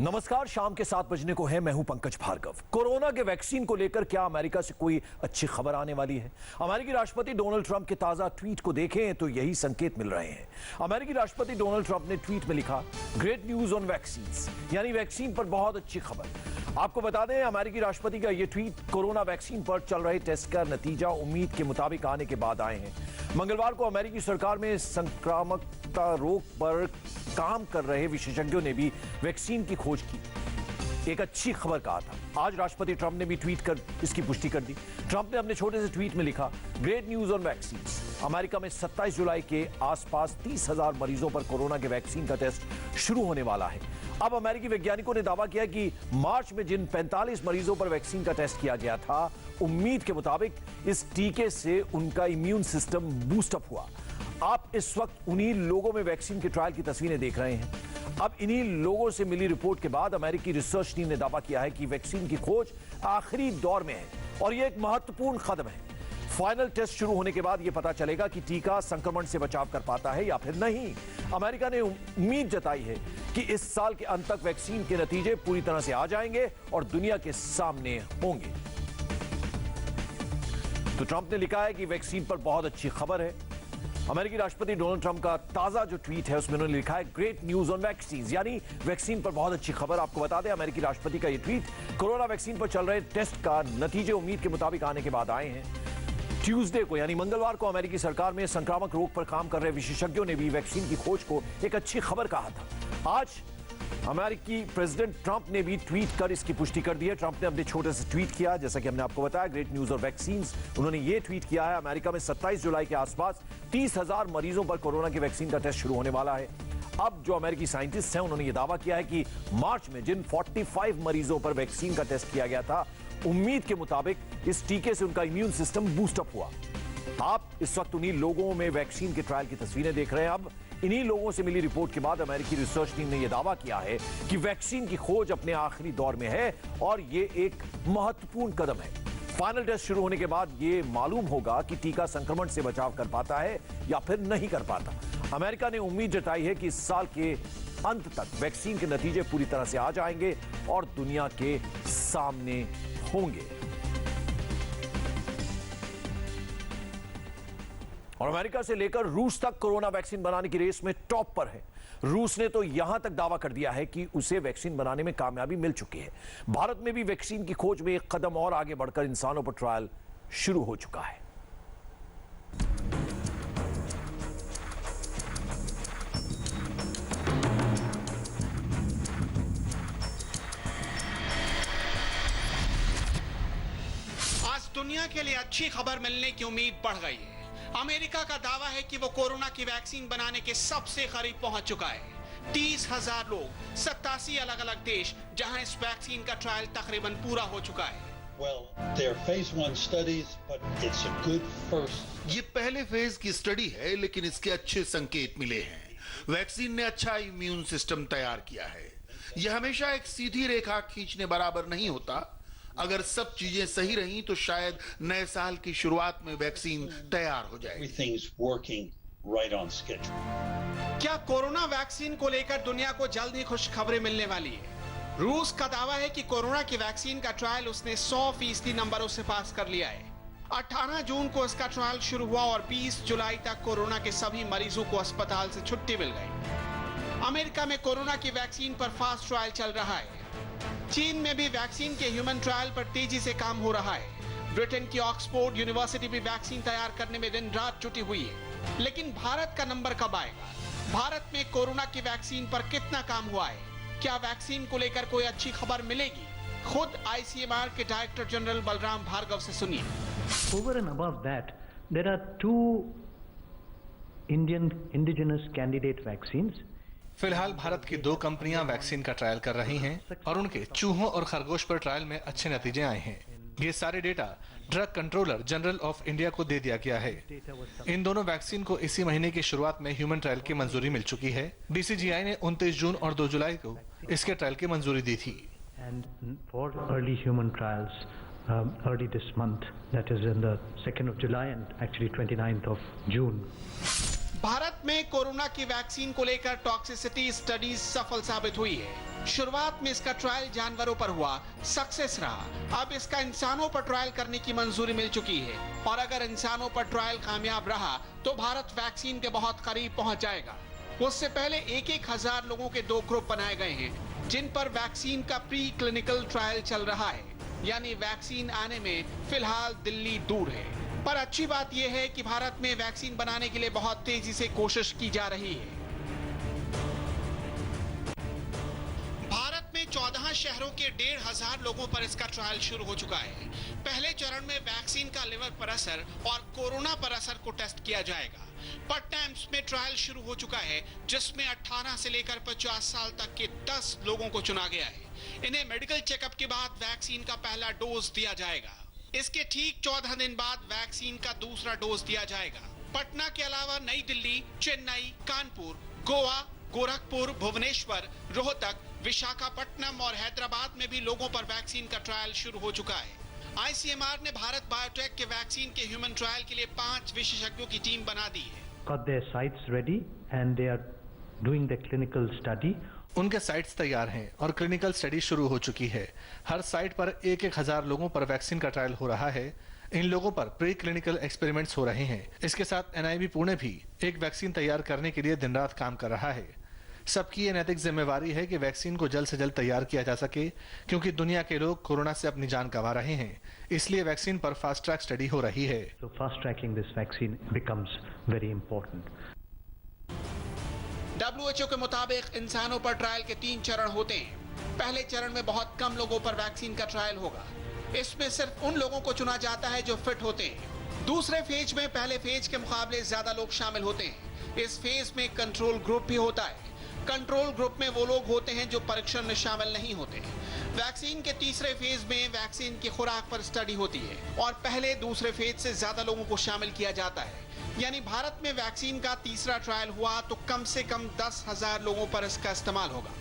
नमस्कार, शाम के 7 बजने को है। मैं हूं पंकज भार्गव। कोरोना के वैक्सीन को लेकर क्या अमेरिका से कोई अच्छी खबर आने वाली है? अमेरिकी राष्ट्रपति डोनाल्ड ट्रंप के ताजा ट्वीट को देखें तो यही संकेत मिल रहे हैं। अमेरिकी राष्ट्रपति डोनाल्ड ट्रंप ने ट्वीट में लिखा, ग्रेट न्यूज ऑन वैक्सीन, यानी वैक्सीन पर बहुत अच्छी खबर। आपको बता दें, अमेरिकी राष्ट्रपति का यह ट्वीट कोरोना वैक्सीन पर चल रहे टेस्ट का नतीजा उम्मीद के मुताबिक आने के बाद आए हैं। मंगलवार को अमेरिकी सरकार में संक्रामकता रोग पर काम कर रहे विशेषज्ञों ने भी वैक्सीन की खोज की एक अच्छी खबर कहा था। आज राष्ट्रपति ट्रंप ने भी ट्वीट कर इसकी पुष्टि कर दी। ट्रंप ने अपने छोटे से ट्वीट में लिखा, great news on vaccine. America में 27 जुलाई के आसपास 30,000 मरीजों पर कोरोना के वैक्सीन का टेस्ट शुरू होने वाला है। अब अमेरिकी वैज्ञानिकों ने दावा किया कि मार्च में जिन 45 मरीजों पर वैक्सीन का टेस्ट किया गया था, उम्मीद के मुताबिक इस टीके से उनका इम्यून सिस्टम बूस्टअप हुआ। आप इस वक्त उन्हीं लोगों में वैक्सीन के ट्रायल की तस्वीरें देख रहे हैं। अब इन्हीं लोगों से मिली रिपोर्ट के बाद अमेरिकी रिसर्च टीम ने दावा किया है कि वैक्सीन की खोज आखिरी दौर में है और यह एक महत्वपूर्ण कदम है। फाइनल टेस्ट शुरू होने के बाद यह पता चलेगा कि टीका संक्रमण से बचाव कर पाता है या फिर नहीं। अमेरिका ने उम्मीद जताई है कि इस साल के अंत तक वैक्सीन के नतीजे पूरी तरह से आ जाएंगे और दुनिया के सामने होंगे। तो ट्रंप ने लिखा है कि वैक्सीन पर बहुत अच्छी खबर है। अमेरिकी राष्ट्रपति डोनाल्ड ट्रंप का ताजा जो ट्वीट है उसमें उन्होंने लिखा है, ग्रेट न्यूज ऑन वैक्सीन, यानी वैक्सीन पर बहुत अच्छी खबर। आपको बता दें, अमेरिकी राष्ट्रपति का यह ट्वीट कोरोना वैक्सीन पर चल रहे टेस्ट का नतीजे उम्मीद के मुताबिक आने के बाद आए हैं। ट्यूसडे को यानी मंगलवार को अमेरिकी सरकार में संक्रामक रोग पर काम कर रहे विशेषज्ञों ने भी वैक्सीन की खोज को एक अच्छी खबर कहा था। आज अमेरिकी प्रेसिडेंट ट्रंप ने भी ट्वीट कर इसकी पुष्टि कर दी है। ट्रंप ने अपने छोटे से ट्वीट किया, जैसा कि हमने आपको बताया, ग्रेट न्यूज और वैक्सीन। उन्होंने ये ट्वीट किया है, अमेरिका में 27 जुलाई के आसपास 30,000 मरीजों पर कोरोना की वैक्सीन का टेस्ट शुरू होने वाला है। अब जो अमेरिकी साइंटिस्ट हैं उन्होंने ये दावा किया है कि मार्च में जिन 45 मरीजों पर वैक्सीन का टेस्ट किया गया था, उम्मीद के मुताबिक इस टीके से उनका इम्यून सिस्टम बूस्टअप हुआ। आप इस वक्त उन्हीं लोगों में वैक्सीन के ट्रायल की तस्वीरें देख रहे हैं। अब इन्हीं लोगों से मिली रिपोर्ट के बाद अमेरिकी रिसर्च टीम ने यह दावा किया है कि वैक्सीन की खोज अपने आखिरी दौर में है और यह एक महत्वपूर्ण कदम है। फाइनल टेस्ट शुरू होने के बाद यह मालूम होगा कि टीका संक्रमण से बचाव कर पाता है या फिर नहीं कर पाता। अमेरिका ने उम्मीद जताई है कि इस साल के अंत तक वैक्सीन के नतीजे पूरी तरह से आ जाएंगे और दुनिया के सामने होंगे। और अमेरिका से लेकर रूस तक कोरोना वैक्सीन बनाने की रेस में टॉप पर है। रूस ने तो यहां तक दावा कर दिया है कि उसे वैक्सीन बनाने में कामयाबी मिल चुकी है। भारत में भी वैक्सीन की खोज में एक कदम और आगे बढ़कर इंसानों पर ट्रायल शुरू हो चुका है। आज दुनिया के लिए अच्छी खबर मिलने की उम्मीद बढ़ गई है। अमेरिका का दावा है कि वो कोरोना की वैक्सीन बनाने के सबसे करीब पहुंच चुका है। 30,000 लोग, 87 अलग अलग देश, जहां इस वैक्सीन का ट्रायल तकरीबन पूरा हो चुका है। Well, they're phase 1 studies, but it's a good first. ये पहले फेज की स्टडी है, लेकिन इसके अच्छे संकेत मिले हैं। वैक्सीन ने अच्छा इम्यून सिस्टम तैयार किया है। यह हमेशा एक सीधी रेखा खींचने बराबर नहीं होता। अगर सब चीजें सही रहीं तो शायद नए साल की शुरुआत में वैक्सीन तैयार हो जाए। Everything's working right on schedule. क्या कोरोना वैक्सीन को लेकर दुनिया को जल्द ही खुशखबरी मिलने वाली है? रूस का दावा है कि कोरोना की वैक्सीन का ट्रायल उसने 100% नंबरों से पास कर लिया है। 18 जून को इसका ट्रायल शुरू हुआ और 20 जुलाई तक कोरोना के सभी मरीजों को अस्पताल से छुट्टी मिल गई। अमेरिका में कोरोना की वैक्सीन पर फास्ट ट्रायल चल रहा है। चीन में भी वैक्सीन के ह्यूमन ट्रायल पर तेजी से काम हो रहा है। ब्रिटेन की ऑक्सफोर्ड यूनिवर्सिटी भी वैक्सीन तैयार करने में दिन रात जुटी हुई है। लेकिन भारत का नंबर कब आएगा? भारत में कोरोना की वैक्सीन पर कितना काम हुआ है? क्या वैक्सीन को लेकर कोई अच्छी खबर मिलेगी? खुद आईसीएमआर के डायरेक्टर जनरल बलराम भार्गव से सुनिए। Over and above that, there are two Indian indigenous candidate vaccines. फिलहाल भारत की 2 कंपनियां वैक्सीन का ट्रायल कर रही हैं और उनके चूहों और खरगोश पर ट्रायल में अच्छे नतीजे आए हैं। ये सारे data drug controller general of India को दे दिया गया है। इन दोनों वैक्सीन को इसी महीने की शुरुआत में ह्यूमन ट्रायल की मंजूरी मिल चुकी है। डीसीजीआई ने 29 जून और 2 जुलाई को इसके ट्रायल की मंजूरी दी थी। And for early human trials, early this month, that is in the 2nd of July and actually 29th of June. Bharat में कोरोना की वैक्सीन को लेकर टॉक्सिसिटी स्टडीज सफल साबित हुई है। शुरुआत में इसका ट्रायल जानवरों पर हुआ, सक्सेस रहा। अब इसका इंसानों पर ट्रायल करने की मंजूरी मिल चुकी है और अगर इंसानों पर ट्रायल कामयाब रहा तो भारत वैक्सीन के बहुत करीब पहुंच जाएगा। उससे पहले 1,000 लोगों के 2 ग्रुप बनाए गए हैं जिन पर वैक्सीन का प्री क्लिनिकल ट्रायल चल रहा है, यानी वैक्सीन आने में फिलहाल दिल्ली दूर है। पर अच्छी बात यह है कि भारत में वैक्सीन बनाने के लिए बहुत तेजी से कोशिश की जा रही है। भारत में 14 शहरों के 1,500 लोगों पर इसका ट्रायल शुरू हो चुका है। पहले चरण में वैक्सीन का लिवर पर असर और कोरोना पर असर को टेस्ट किया जाएगा। पटना एम्स में ट्रायल शुरू हो चुका है जिसमें 18 से लेकर 50 साल तक के 10 लोगों को चुना गया है। इन्हें मेडिकल चेकअप के बाद वैक्सीन का पहला डोज दिया जाएगा। इसके ठीक 14 दिन बाद वैक्सीन का दूसरा डोज दिया जाएगा। पटना के अलावा नई दिल्ली, चेन्नई, कानपुर, गोवा, गोरखपुर, भुवनेश्वर, रोहतक, विशाखापट्टनम और हैदराबाद में भी लोगों पर वैक्सीन का ट्रायल शुरू हो चुका है। आईसीएमआर ने भारत बायोटेक के वैक्सीन के ह्यूमन ट्रायल के लिए 5 विशेषज्ञों की टीम बना दी है। Got their sites ready and they are doing the clinical study. उनके साइट्स तैयार हैं और क्लिनिकल स्टडी शुरू हो चुकी है। हर साइट पर 1,000 लोगों पर वैक्सीन का ट्रायल हो रहा है। इन लोगों पर प्री क्लिनिकल एक्सपेरिमेंट्स हो रहे हैं। इसके साथ एनआईवी पुणे भी एक वैक्सीन तैयार करने के लिए दिन रात काम कर रहा है। सबकी ये नैतिक जिम्मेवारी है कि वैक्सीन को जल्द से जल्द तैयार किया जा सके, क्योंकि दुनिया के लोग कोरोना से अपनी जान गंवा रहे हैं। इसलिए वैक्सीन पर फास्ट ट्रैक स्टडी हो रही है। So fast tracking this vaccine becomes very important. WHO के मुताबिक इंसानों पर ट्रायल के 3 चरण होते हैं। पहले चरण में बहुत कम लोगों पर वैक्सीन का ट्रायल होगा। इसमें सिर्फ उन लोगों को चुना जाता है जो फिट होते हैं। दूसरे फेज में पहले फेज के मुकाबले ज्यादा लोग शामिल होते हैं। इस फेज में कंट्रोल ग्रुप भी होता है। कंट्रोल ग्रुप में वो लोग होते हैं जो परीक्षण में शामिल नहीं होते। वैक्सीन के तीसरे फेज में वैक्सीन की खुराक पर स्टडी होती है और पहले दूसरे फेज से ज्यादा लोगों को शामिल किया जाता है। यानी भारत में वैक्सीन का तीसरा ट्रायल हुआ तो कम से कम 10,000 लोगों पर इसका इस्तेमाल होगा।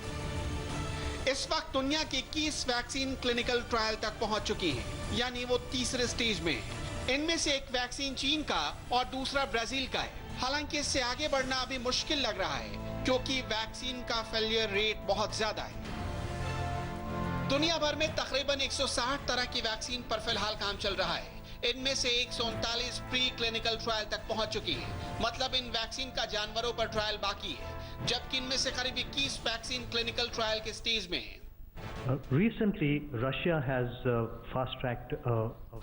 इस वक्त दुनिया की 21 वैक्सीन क्लिनिकल ट्रायल तक पहुंच चुकी हैं, यानी वो तीसरे स्टेज में है। इनमें से एक वैक्सीन चीन का और दूसरा ब्राजील का है। हालांकि इससे आगे बढ़ना अभी मुश्किल लग रहा है क्योंकि वैक्सीन का फेलियर रेट बहुत ज्यादा है। दुनिया भर में तकरीबन 160 तरह की वैक्सीन पर फिलहाल काम चल रहा है। इनमें से 139 प्री क्लिनिकल ट्रायल तक पहुंच चुकी है। मतलब इन वैक्सीन का जानवरों पर ट्रायल बाकी है, जबकि इनमें से करीब 21 वैक्सीन क्लिनिकल ट्रायल के स्टेज में है। Recently, Russia has fast-tracked.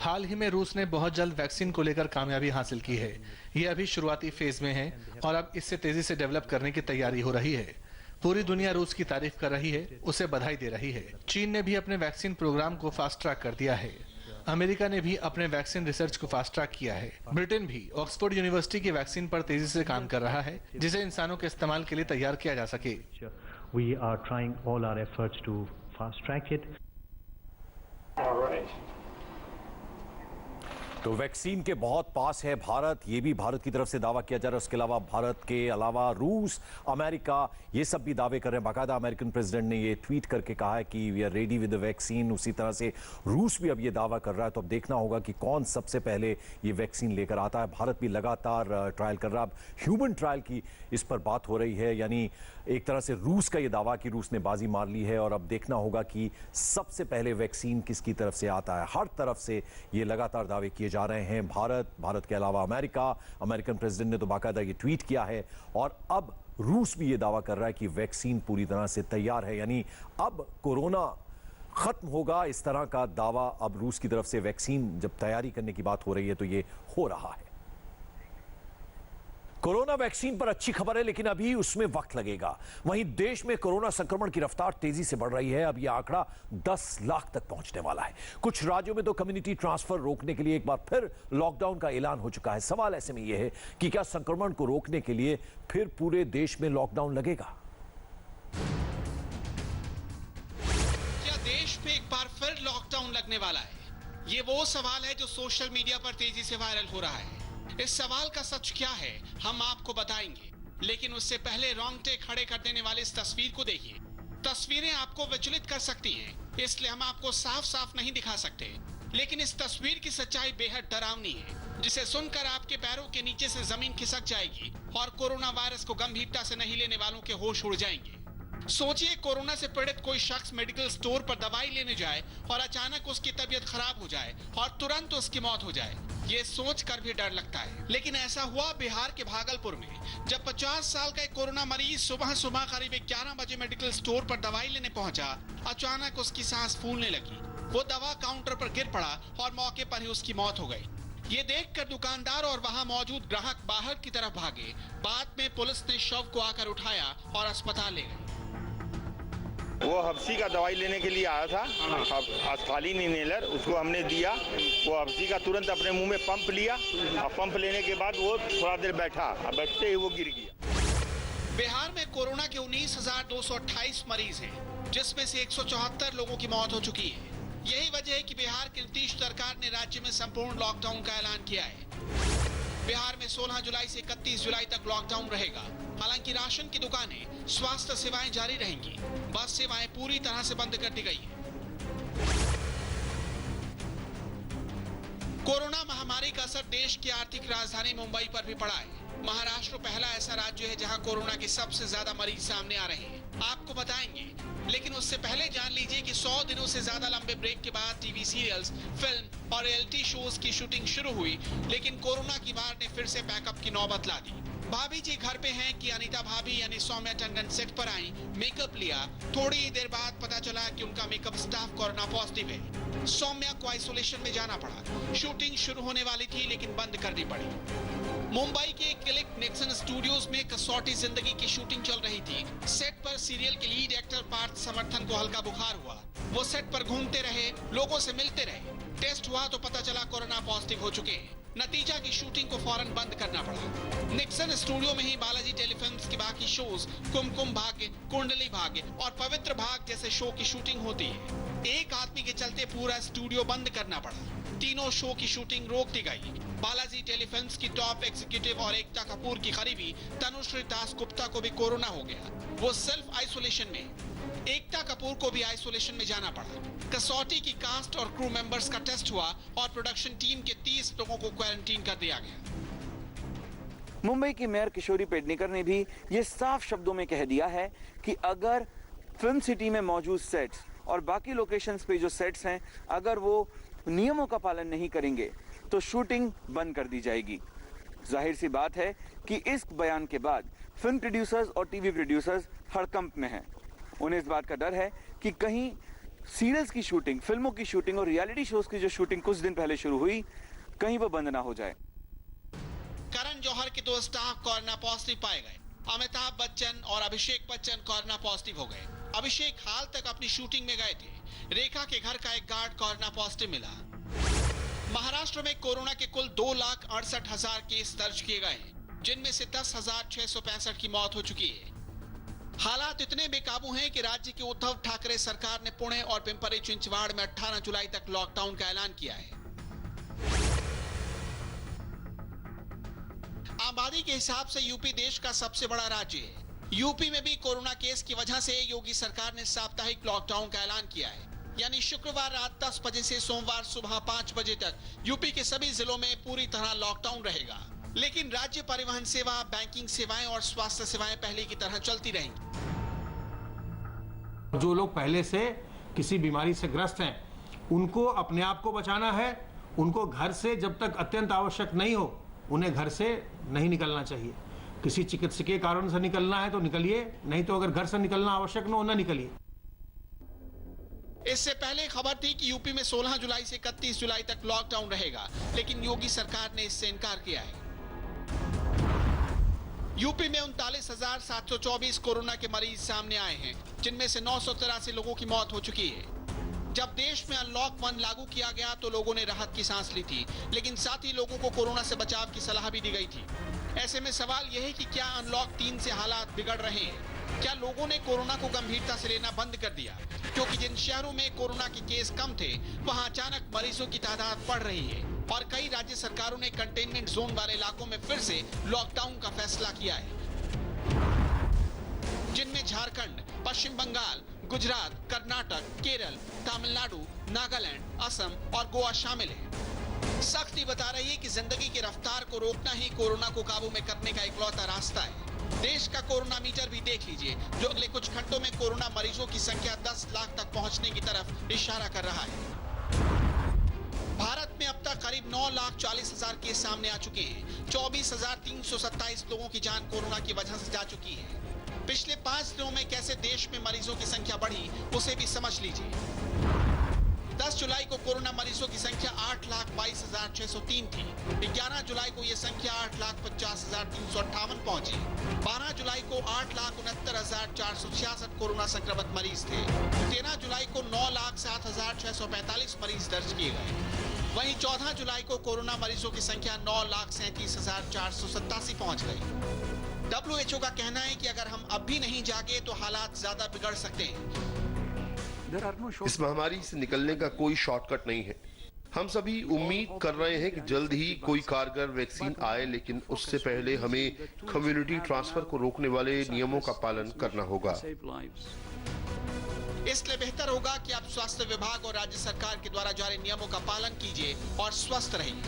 हाल ही में रूस ने बहुत जल्द वैक्सीन को लेकर कामयाबी हासिल की है। ये अभी शुरुआती फेज में है और अब इससे तेजी से डेवलप करने की तैयारी हो रही है। पूरी दुनिया रूस की तारीफ कर रही है, उसे बधाई दे रही है। चीन ने भी अपने वैक्सीन प्रोग्राम को फास्ट ट्रैक कर दिया है। अमेरिका ने भी अपने वैक्सीन रिसर्च को फास्ट ट्रैक किया है। ब्रिटेन भी ऑक्सफोर्ड यूनिवर्सिटी की वैक्सीन पर तेजी से काम कर रहा है, जिसे इंसानों के इस्तेमाल के लिए तैयार किया जा सके। We are trying all our efforts to fast track it. All right. तो वैक्सीन के बहुत पास है भारत, ये भी भारत की तरफ से दावा किया जा रहा है। उसके अलावा भारत के अलावा रूस, अमेरिका, ये सब भी दावे कर रहे हैं। बाकायदा अमेरिकन प्रेसिडेंट ने ये ट्वीट करके कहा है कि we are ready with the vaccine. उसी तरह से रूस भी अब ये दावा कर रहा है। तो अब देखना होगा कि कौन सबसे पहले ये वैक्सीन लेकर आता है। भारत भी लगातार ट्रायल कर रहा है। अब ह्यूमन ट्रायल की इस पर बात हो रही है, यानी एक तरह से रूस का ये दावा कि रूस ने बाजी मार ली है और अब देखना होगा कि सबसे पहले वैक्सीन किसकी तरफ से आता है। हर तरफ से ये लगातार दावे किए जा रहे हैं। भारत के अलावा अमेरिका, अमेरिकन प्रेसिडेंट ने तो बाकायदा ये ट्वीट किया है और अब रूस भी ये दावा कर रहा है कि वैक्सीन पूरी तरह से तैयार है। यानी अब कोरोना खत्म होगा, इस तरह का दावा अब रूस की तरफ से वैक्सीन जब तैयारी करने की बात हो रही है तो ये हो रहा है। कोरोना वैक्सीन पर अच्छी खबर है, लेकिन अभी उसमें वक्त लगेगा। वहीं देश में कोरोना संक्रमण की रफ्तार तेजी से बढ़ रही है। अब यह आंकड़ा 10 लाख तक पहुंचने वाला है। कुछ राज्यों में तो कम्युनिटी ट्रांसफर रोकने के लिए एक बार फिर लॉकडाउन का ऐलान हो चुका है। सवाल ऐसे में यह है कि क्या संक्रमण को रोकने के लिए फिर पूरे देश में लॉकडाउन लगेगा? क्या देश में एक बार फिर लॉकडाउन लगने वाला है? ये वो सवाल है जो सोशल मीडिया पर तेजी से वायरल हो रहा है। इस सवाल का सच क्या है हम आपको बताएंगे, लेकिन उससे पहले रोंगटे खड़े कर देने वाली इस तस्वीर को देखिए। तस्वीरें आपको विचलित कर सकती हैं, इसलिए हम आपको साफ साफ नहीं दिखा सकते, लेकिन इस तस्वीर की सच्चाई बेहद डरावनी है। जिसे सुनकर आपके पैरों के नीचे से जमीन खिसक जाएगी और कोरोना वायरस को गंभीरता से नहीं लेने वालों के होश उड़ जाएंगे। सोचिए, कोरोना से पीड़ित कोई शख्स मेडिकल स्टोर पर दवाई लेने जाए और अचानक उसकी तबीयत खराब हो जाए और तुरंत उसकी मौत हो जाए। ये सोच कर भी डर लगता है। लेकिन ऐसा हुआ बिहार के भागलपुर में, जब 50 साल का एक कोरोना मरीज सुबह करीब 11 बजे मेडिकल स्टोर पर दवाई लेने पहुंचा। अचानक उसकी सांस फूलने लगी। वो दवा काउंटर पर गिर पड़ा और मौके पर ही उसकी मौत हो गई। ये देखकर दुकानदार और वहां मौजूद ग्राहक बाहर की तरफ भागे। बाद में पुलिस ने शव को आकर उठाया और अस्पताल ले गई। वो हफ्सी का दवाई लेने के लिए आया था, एस्फालिन इनहेलर, उसको हमने दिया। वो हफ्सी का तुरंत अपने मुंह में पंप लिया और पंप लेने के बाद वो थोड़ा देर बैठा और बैठते ही वो गिर गया। बिहार में कोरोना के 19,228 मरीज हैं, जिसमें से 174 लोगों की मौत हो चुकी है। यही वजह है कि बिहार की नीतीश सरकार ने राज्य में संपूर्ण लॉकडाउन का ऐलान किया है। बिहार में 16 जुलाई से 31 जुलाई तक लॉकडाउन रहेगा। हालांकि राशन की दुकानें, स्वास्थ्य सेवाएं जारी रहेंगी। बस सेवाएं पूरी तरह से बंद कर दी गई है। कोरोना महामारी का असर देश की आर्थिक राजधानी मुंबई पर भी पड़ा है। महाराष्ट्र पहला ऐसा राज्य है जहां कोरोना के सबसे ज्यादा मरीज सामने आ रहे हैं। आपको बताएंगे, लेकिन उससे पहले जान लीजिए कि 100 दिनों से ज्यादा लंबे ब्रेक के बाद टीवी सीरियल्स, फिल्म और रियलिटी शोज की शूटिंग शुरू हुई, लेकिन कोरोना की मार ने फिर से पैकअप की नौबत ला दी। भाभी जी घर पे हैं कि अनीता भाभी यानी सौम्या टंडन सेट पर आई, मेकअप लिया। थोड़ी ही देर बाद पता चला कि उनका मेकअप स्टाफ कोरोना पॉजिटिव है। सौम्या को आइसोलेशन में जाना पड़ा। शूटिंग शुरू होने वाली थी लेकिन बंद करनी पड़ी। मुंबई के क्लिक निक्सन स्टूडियोज में कसौटी जिंदगी की शूटिंग चल रही थी। सेट पर सीरियल के लीड एक्टर पार्थ समर्थन को हल्का बुखार हुआ। वो सेट पर घूमते रहे, लोगों से मिलते रहे। टेस्ट हुआ तो पता चला कोरोना पॉजिटिव हो चुके हैं। नतीजा की शूटिंग को फौरन बंद करना पड़ा। निक्सन स्टूडियो में ही बालाजी टेलीफिल्म्स के बाकी शोज, कुमकुम भाग्य, कुंडली भाग्य और पवित्र भाग जैसे शो की शूटिंग होती है। एक आदमी के चलते पूरा स्टूडियो बंद करना पड़ा। तीनों शो की शूटिंग रोक दी गई। बालाजी टेलीफिल्म्स की टॉप एग्जीक्यूटिव और एकता कपूर की करीबी तनुश्री दास गुप्ता को भी कोरोना हो गया। वो सेल्फ आइसोलेशन में। एकता कपूर को भी आइसोलेशन में जाना पड़ा। कसौटी की कास्ट और क्रू मेंबर्स का टेस्ट हुआ और प्रोडक्शन टीम के 30 लोगों को क्वारंटीन कर दिया गया। मुंबई की मेयर किशोरी पेडनेकर ने भी ये साफ शब्दों में कह दिया है कि अगर फिल्म सिटी में मौजूद सेट्स और बाकी लोकेशंस पे जो सेट्स हैं, अगर वो नियमों का पालन नहीं करेंगे तो शूटिंग बंद कर दी जाएगी। जाहिर सी बात है कि इस बयान के बाद फिल्म प्रोड्यूसर्स और टीवी प्रोड्यूसर्स हड़कंप में हैं। उन्हें इस बात का डर है कि कहीं सीरियल्स की शूटिंग, फिल्मों की शूटिंग और रियलिटी शोज की जो शूटिंग कुछ दिन पहले शुरू हुई, कहीं वो बंद ना हो जाए। करण जौहर के 2 स्टाफ कोरोना पॉजिटिव पाए गए। अमिताभ बच्चन और अभिषेक बच्चन कोरोना पॉजिटिव हो गए। अभिषेक हाल तक अपनी शूटिंग में गए थे। रेखा के घर का एक गार्ड कोरोना पॉजिटिव मिला। महाराष्ट्र में कोरोना के कुल 2,68,000 केस दर्ज किए गए, जिनमें से 10,665 की मौत हो चुकी है। हालात इतने बेकाबू हैं कि राज्य की उद्धव ठाकरे सरकार ने पुणे और पिंपरी चिंचवाड़ में 18 जुलाई तक लॉकडाउन का ऐलान किया है। आबादी के हिसाब से यूपी देश का सबसे बड़ा राज्य है। यूपी में भी कोरोना केस की वजह से योगी सरकार ने साप्ताहिक लॉकडाउन का ऐलान किया है। यानी शुक्रवार रात 10 बजे से सोमवार सुबह 5 बजे तक यूपी के सभी जिलों में पूरी तरह लॉकडाउन रहेगा। लेकिन राज्य परिवहन सेवा, बैंकिंग सेवाएं और स्वास्थ्य सेवाएं पहले की तरह चलती रहेंगी। जो लोग पहले से किसी बीमारी से ग्रस्त हैं, उनको अपने आप को बचाना है। उनको घर से जब तक अत्यंत आवश्यक नहीं हो, उन्हें घर से नहीं निकलना चाहिए। किसी चिकित्सकीय कारण से निकलना है तो निकलिए, नहीं तो अगर घर से निकलना आवश्यक न हो, न निकलिए। इससे पहले खबर थी कि यूपी में 16 जुलाई से 31 जुलाई तक लॉकडाउन रहेगा, लेकिन योगी सरकार ने इससे इनकार किया है। यूपी में 39,724 कोरोना के मरीज सामने आए हैं, जिनमें से 983 लोगों की मौत हो चुकी है। जब देश में अनलॉक 1 लागू किया गया तो लोगों ने राहत की सांस ली थी, लेकिन साथ ही लोगों को कोरोना से बचाव की सलाह भी दी गई थी। ऐसे में सवाल यह है कि क्या अनलॉक 3 से हालात बिगड़ रहे हैं? क्या लोगों ने कोरोना को गंभीरता से लेना बंद कर दिया? क्योंकि जिन शहरों में कोरोना के केस कम थे, वहां अचानक मरीजों की तादाद बढ़ रही है और कई राज्य सरकारों ने कंटेनमेंट जोन वाले इलाकों में फिर से लॉकडाउन का फैसला किया है, जिनमें झारखंड, पश्चिम बंगाल, गुजरात, कर्नाटक, केरल, तमिलनाडु, नागालैंड, असम और गोवा शामिल है। सख्ती बता रही है कि जिंदगी की रफ्तार को रोकना ही कोरोना को काबू में करने का इकलौता रास्ता है। देश का कोरोना मीटर भी देख लीजिए, जो अगले कुछ घंटों में कोरोना मरीजों की संख्या 10 लाख तक पहुंचने की तरफ इशारा कर रहा है। भारत में अब तक करीब 9,40,000 केस सामने आ चुके हैं। 24,327 लोगों की जान कोरोना की वजह से जा चुकी है। पिछले 5 दिनों में कैसे देश में मरीजों की संख्या बढ़ी, उसे भी समझ लीजिए। 10 जुलाई को कोरोना मरीजों की संख्या 8,22,603 थी। 11 जुलाई को यह संख्या 8,50,358 पहुंची। 12 जुलाई को 8,69,466 कोरोना संक्रमित मरीज थे। 13 जुलाई को 9,07,645 मरीज दर्ज किए गए। वहीं 14 जुलाई को कोरोना मरीजों की संख्या 9,37,487 पहुंच गई। WHO का कहना है कि अगर हम अब भी नहीं जागे तो हालात ज्यादा बिगड़ सकते हैं। इस महामारी से निकलने का कोई शॉर्टकट नहीं है। हम सभी उम्मीद कर रहे हैं कि जल्द ही कोई कारगर वैक्सीन आए, लेकिन उससे पहले हमें कम्युनिटी ट्रांसफर को रोकने वाले नियमों का पालन करना होगा। इसलिए बेहतर होगा कि आप स्वास्थ्य विभाग और राज्य सरकार के द्वारा जारी नियमों का पालन कीजिए और स्वस्थ रहिए।